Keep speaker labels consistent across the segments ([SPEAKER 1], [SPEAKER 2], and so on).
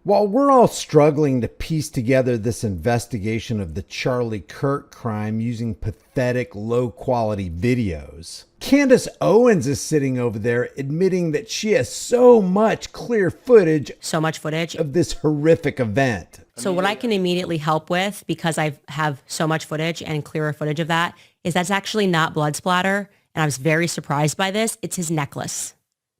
[SPEAKER 1] While we're all struggling to piece together this investigation of the Charlie Kirk crime using pathetic, low-quality videos, Candace Owens is sitting over there admitting that she has so much clear footage.
[SPEAKER 2] So much footage
[SPEAKER 1] of this horrific event.
[SPEAKER 2] So what I can immediately help with, because I have so much footage and clearer footage of that, is that's actually not blood splatter. And I was very surprised by this. It's his necklace.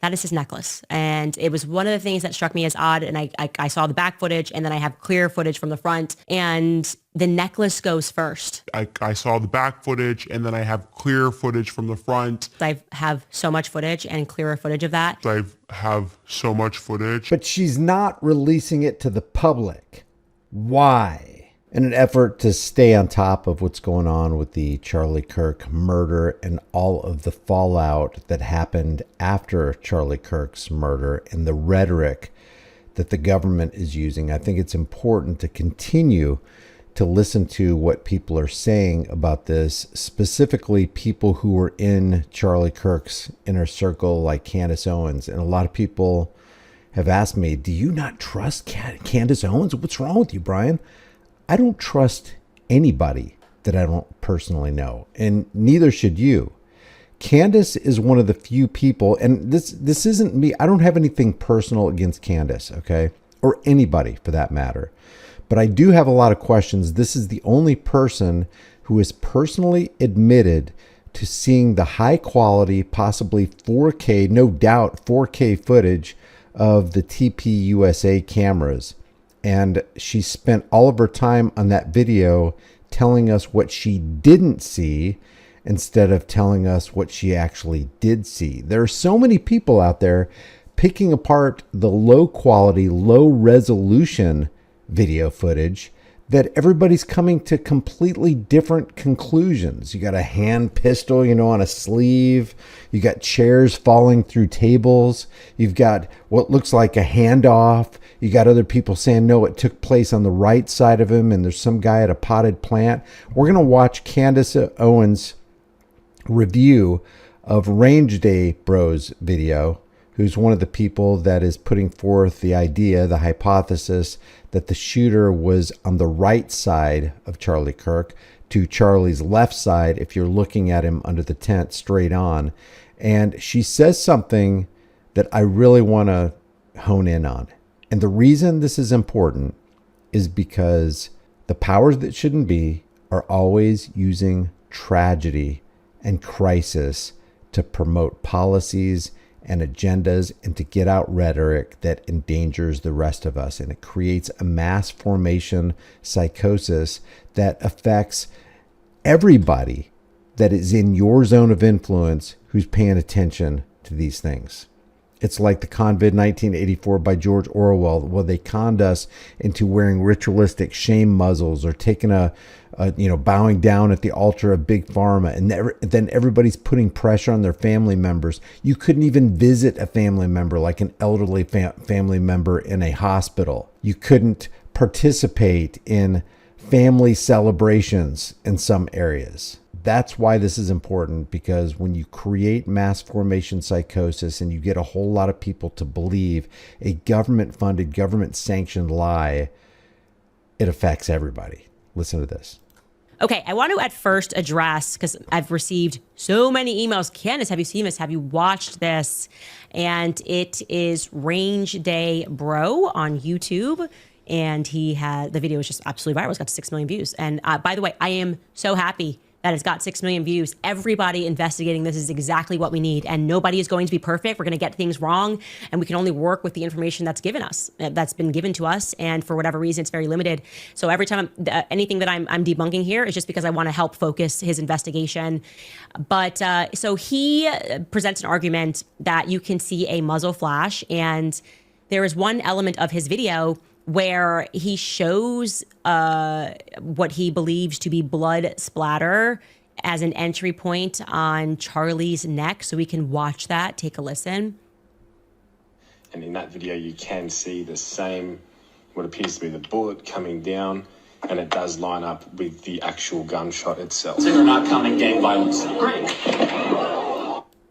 [SPEAKER 2] That is his necklace. And it was one of the things that struck me as odd. And I saw the back footage, and then I have clear footage from the front, and the necklace goes first.
[SPEAKER 3] I saw the back footage, and then I have clear footage from the front.
[SPEAKER 2] I have so much footage and clearer footage of that.
[SPEAKER 3] I have so much footage.
[SPEAKER 1] But she's not releasing it to the public. Why? In an effort to stay on top of what's going on with the Charlie Kirk murder and all of the fallout that happened after Charlie Kirk's murder and the rhetoric that the government is using, I think it's important to continue to listen to what people are saying about this, specifically people who were in Charlie Kirk's inner circle like Candace Owens. And a lot of people have asked me, do you not trust Candace Owens? What's wrong with you, Brian? I don't trust anybody that I don't personally know, and neither should you. Candace is one of the few people, and this isn't me. I don't have anything personal against Candace, okay? Or anybody for that matter. But I do have a lot of questions. This is the only person who is personally admitted to seeing the high quality, possibly 4K, no doubt 4K footage of the TPUSA cameras. And she spent all of her time on that video telling us what she didn't see instead of telling us what she actually did see. There are so many people out there picking apart the low quality, low resolution video footage that everybody's coming to completely different conclusions. You got a hand pistol, on a sleeve. You got chairs falling through tables. You've got what looks like a handoff. You got other people saying, no, it took place on the right side of him, and there's some guy at a potted plant. We're going to watch Candace Owens' review of Range Day Bros video, who's one of the people that is putting forth the idea, the hypothesis, that the shooter was on the right side of Charlie Kirk to Charlie's left side if you're looking at him under the tent straight on. And she says something that I really want to hone in on. And the reason this is important is because the powers that shouldn't be are always using tragedy and crisis to promote policies and agendas and to get out rhetoric that endangers the rest of us. And it creates a mass formation psychosis that affects everybody that is in your zone of influence who's paying attention to these things. It's like the Convid 1984 by George Orwell, where they conned us into wearing ritualistic shame muzzles or taking bowing down at the altar of Big Pharma. And then everybody's putting pressure on their family members. You couldn't even visit a family member, like an elderly family member in a hospital. You couldn't participate in family celebrations in some areas. That's why this is important, because when you create mass formation psychosis and you get a whole lot of people to believe a government-funded, government-sanctioned lie, it affects everybody. Listen to this.
[SPEAKER 2] Okay, I want to at first address, because I've received so many emails. Candace, have you seen this? Have you watched this? And it is Range Day Bro on YouTube. And the video is just absolutely viral. It's got 6 million views. And by the way, I am so happy that it's got 6 million views. Everybody investigating this is exactly what we need. And nobody is going to be perfect. We're going to get things wrong. And we can only work with the information that's been given to us. And for whatever reason, it's very limited. So every time anything that I'm debunking here is just because I want to help focus his investigation. But so he presents an argument that you can see a muzzle flash. And there is one element of his video where he shows what he believes to be blood splatter as an entry point on Charlie's neck. So we can watch that, take a listen.
[SPEAKER 4] And in that video, you can see the same, what appears to be the bullet coming down, and it does line up with the actual gunshot itself.
[SPEAKER 5] We're not counting gang violence. Great.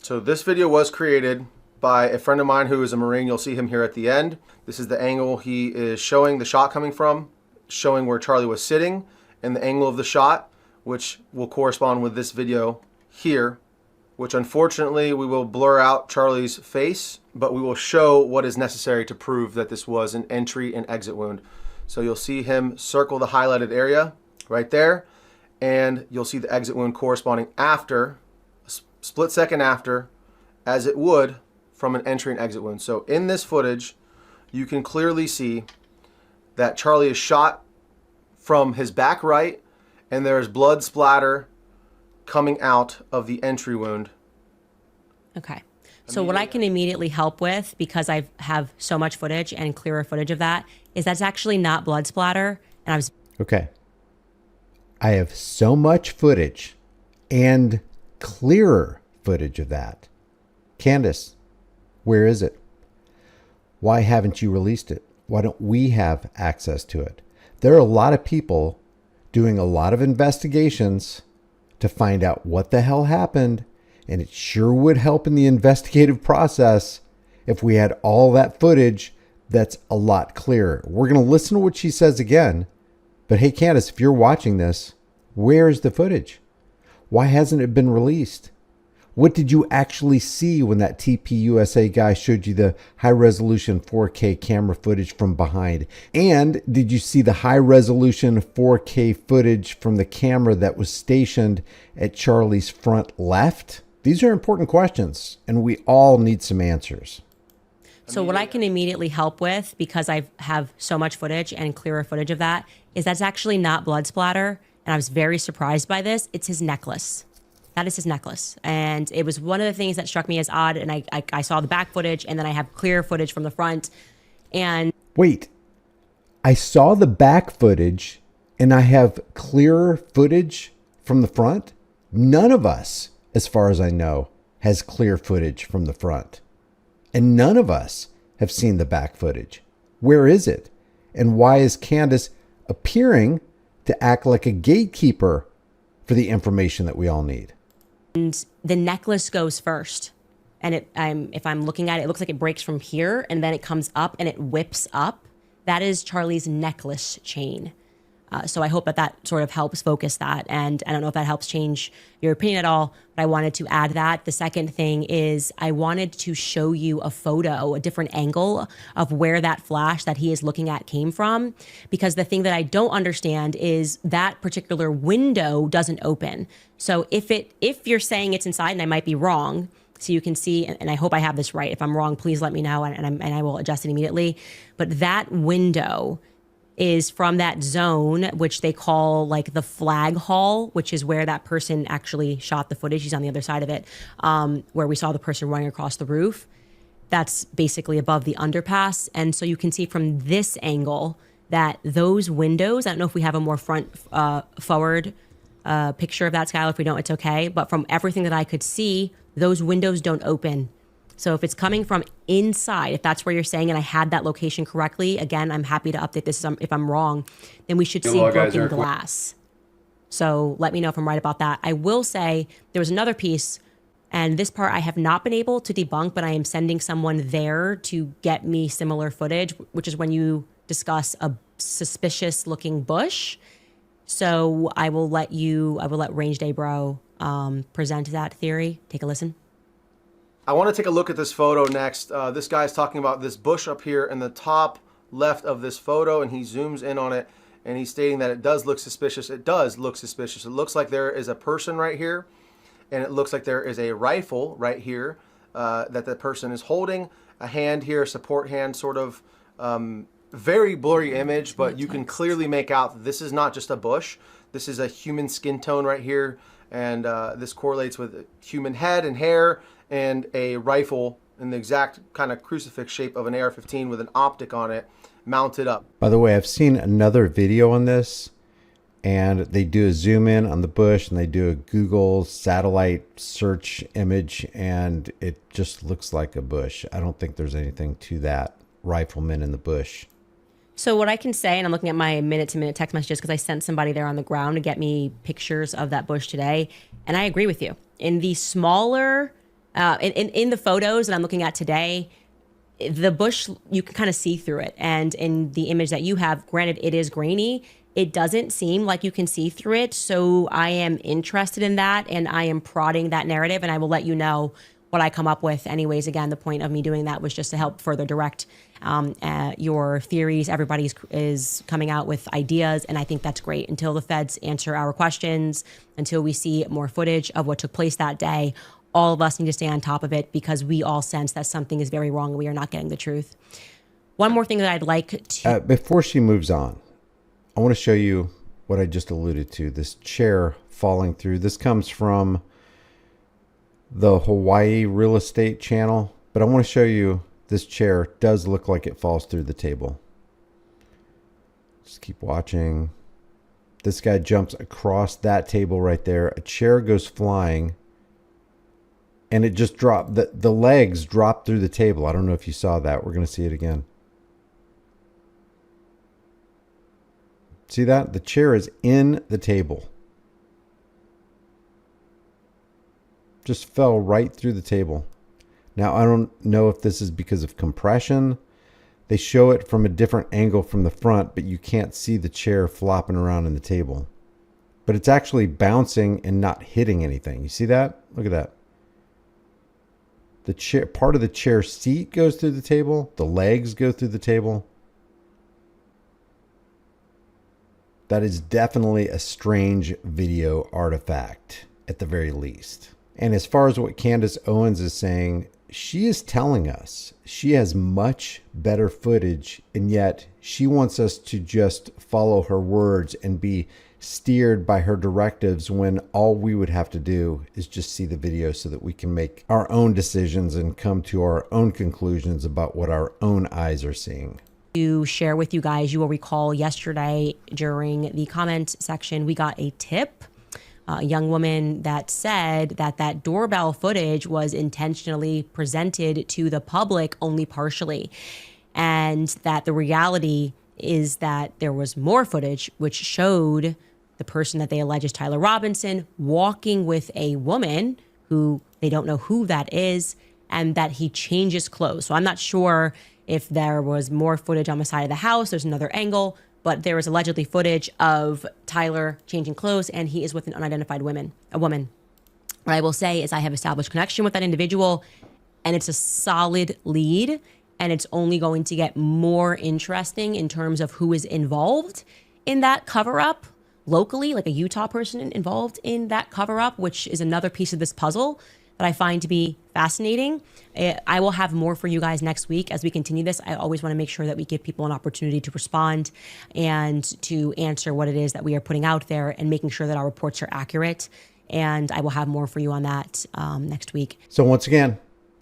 [SPEAKER 6] So this video was created
[SPEAKER 5] by a friend of mine who is a Marine. You'll see him here at the end. This is the angle he is showing the shot coming from, showing where Charlie was sitting and the angle of the shot, which will correspond with this video here, which unfortunately we will blur out Charlie's face, but we will show what is necessary to prove that this was an entry and exit wound. So you'll see him circle the highlighted area right there, and you'll see the exit wound corresponding after, a split second after, as it would from an entry and exit wound. So in this footage, you can clearly see that Charlie is shot from his back right, and there's blood splatter coming out of the entry wound.
[SPEAKER 2] Okay. So what I can immediately help with, because I have so much footage and clearer footage of that, is that's actually not blood splatter. And I was...
[SPEAKER 1] Okay. I have so much footage and clearer footage of that. Candace, where is it? Why haven't you released it? Why don't we have access to it? There are a lot of people doing a lot of investigations to find out what the hell happened, and it sure would help in the investigative process if we had all that footage that's a lot clearer. We're going to listen to what she says again, but hey, Candace, if you're watching this, where's the footage? Why hasn't it been released? What did you actually see when that TPUSA guy showed you the high-resolution 4K camera footage from behind? And did you see the high-resolution 4K footage from the camera that was stationed at Charlie's front left? These are important questions, and we all need some answers.
[SPEAKER 2] So what I can immediately help with, because I have so much footage and clearer footage of that, is that's actually not blood splatter. And I was very surprised by this. It's his necklace. That is his necklace. And it was one of the things that struck me as odd. And I saw the back footage, and then I have clear footage from the front. And
[SPEAKER 1] wait, I saw the back footage and I have clearer footage from the front? None of us, as far as I know, has clear footage from the front. And none of us have seen the back footage. Where is it? And why is Candace appearing to act like a gatekeeper for the information that we all need?
[SPEAKER 2] And the necklace goes first. And if I'm looking at it, it looks like it breaks from here, and then it comes up and it whips up. That is Charlie's necklace chain. So I hope that sort of helps focus that. And I don't know if that helps change your opinion at all, but I wanted to add that. The second thing is I wanted to show you a photo, a different angle of where that flash that he is looking at came from. Because the thing that I don't understand is that particular window doesn't open. So if you're saying it's inside, and I might be wrong, so you can see, and I hope I have this right. If I'm wrong, please let me know, and I will adjust it immediately. But that window is from that zone, which they call like the flag hall, which is where that person actually shot the footage. He's on the other side of it, where we saw the person running across the roof. That's basically above the underpass. And so you can see from this angle that those windows, I don't know if we have a more forward picture of that, Skylar. If we don't, it's okay. But from everything that I could see, those windows don't open. So if it's coming from inside, if that's where you're saying, and I had that location correctly, again, I'm happy to update this if I'm wrong, then we should see broken glass. So let me know if I'm right about that. I will say there was another piece, and this part I have not been able to debunk, but I am sending someone there to get me similar footage, which is when you discuss a suspicious looking bush. So I will let Range Day Bro present that theory. Take a listen.
[SPEAKER 5] I want to take a look at this photo next. This guy's talking about this bush up here in the top left of this photo, and he zooms in on it, and he's stating that it does look suspicious. It does look suspicious. It looks like there is a person right here, and it looks like there is a rifle right here that the person is holding. A hand here, support hand, sort of very blurry image, but you can clearly make out that this is not just a bush. This is a human skin tone right here, and this correlates with a human head and hair, and a rifle in the exact kind of crucifix shape of an AR-15 with an optic on it mounted up.
[SPEAKER 1] By the way, I've seen another video on this, and they do a zoom in on the bush, and they do a Google satellite search image, and it just looks like a bush. I don't think there's anything to that rifleman in the bush.
[SPEAKER 2] So what I can say, and I'm looking at my minute-to-minute text messages because I sent somebody there on the ground to get me pictures of that bush today, and I agree with you. In the smaller In the photos that I'm looking at today, the bush, you can kind of see through it. And in the image that you have, granted, it is grainy. It doesn't seem like you can see through it. So I am interested in that, and I am prodding that narrative, and I will let you know what I come up with. Anyways, again, the point of me doing that was just to help further direct your theories. Everybody is coming out with ideas, and I think that's great. Until the feds answer our questions, until we see more footage of what took place that day, all of us need to stay on top of it, because we all sense that something is very wrong and we are not getting the truth. One more thing that I'd like to...
[SPEAKER 1] Before she moves on, I want to show you what I just alluded to, this chair falling through. This comes from the Hawaii real estate channel, but I want to show you this chair does look like it falls through the table. Just keep watching. This guy jumps across that table right there. A chair goes flying, and it just dropped. The legs dropped through the table. I don't know if you saw that. We're going to see it again. See that? The chair is in the table. Just fell right through the table. Now, I don't know if this is because of compression. They show it from a different angle from the front, but you can't see the chair flopping around in the table. But it's actually bouncing and not hitting anything. You see that? Look at that. The chair, part of the chair seat goes through the table. The legs go through the table. That is definitely a strange video artifact, at the very least. And as far as what Candace Owens is saying, she is telling us she has much better footage, and yet she wants us to just follow her words and be steered by her directives, when all we would have to do is just see the video so that we can make our own decisions and come to our own conclusions about what our own eyes are seeing.
[SPEAKER 2] To share with you guys, you will recall yesterday during the comment section, we got a tip. A young woman that said that doorbell footage was intentionally presented to the public only partially, and that the reality is that there was more footage which showed the person that they allege is Tyler Robinson walking with a woman who they don't know who that is, and that he changes clothes. So I'm not sure if there was more footage on the side of the house. There's another angle, but there is allegedly footage of Tyler changing clothes, and he is with an unidentified woman. What I will say is I have established connection with that individual, and it's a solid lead, and it's only going to get more interesting in terms of who is involved in that cover-up locally, like a Utah person involved in that cover-up, which is another piece of this puzzle that I find to be fascinating. I will have more for you guys next week as we continue this. I always want to make sure that we give people an opportunity to respond and to answer what it is that we are putting out there, and making sure that our reports are accurate. And I will have more for you on that next week.
[SPEAKER 1] So once again,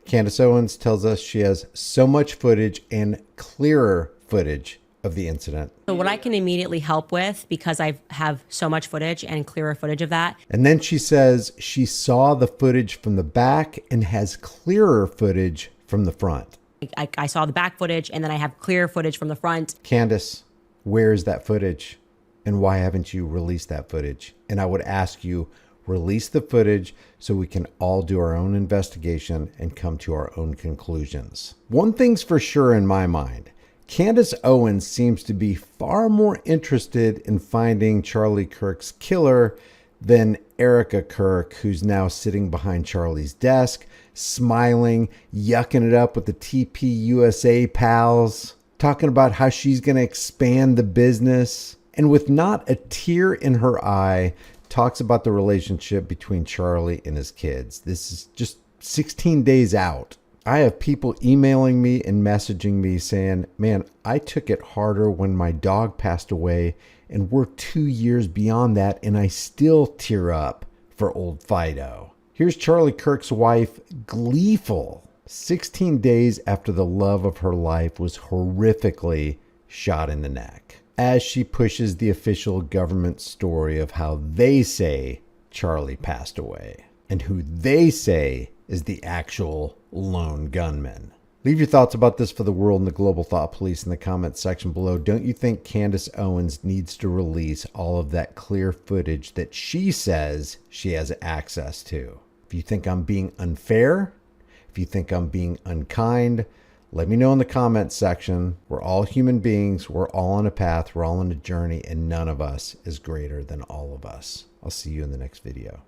[SPEAKER 1] Candace Owens tells us she has so much footage and clearer footage of the incident.
[SPEAKER 2] So what I can immediately help with, because I have so much footage and clearer footage of that.
[SPEAKER 1] And then she says she saw the footage from the back and has clearer footage from the front.
[SPEAKER 2] I saw the back footage, and then I have clear footage from the front.
[SPEAKER 1] Candace, where is that footage? And why haven't you released that footage? And I would ask you, release the footage so we can all do our own investigation and come to our own conclusions. One thing's for sure in my mind. Candace Owens seems to be far more interested in finding Charlie Kirk's killer than Erica Kirk, who's now sitting behind Charlie's desk, smiling, yucking it up with the TPUSA pals, talking about how she's going to expand the business, and with not a tear in her eye, talks about the relationship between Charlie and his kids. This is just 16 days out. I have people emailing me and messaging me saying, man, I took it harder when my dog passed away, and we're 2 years beyond that, and I still tear up for old Fido. Here's Charlie Kirk's wife, gleeful, 16 days after the love of her life was horrifically shot in the neck, as she pushes the official government story of how they say Charlie passed away and who they say is the actual lone gunman. Leave your thoughts about this for the world and the global thought police in the comments section below. Don't you think Candace Owens needs to release all of that clear footage that she says she has access to? If you think I'm being unfair, If you think I'm being unkind, let me know in the comments section. We're all human beings. We're all on a path. We're all on a journey, and none of us is greater than all of us. I'll see you in the next video.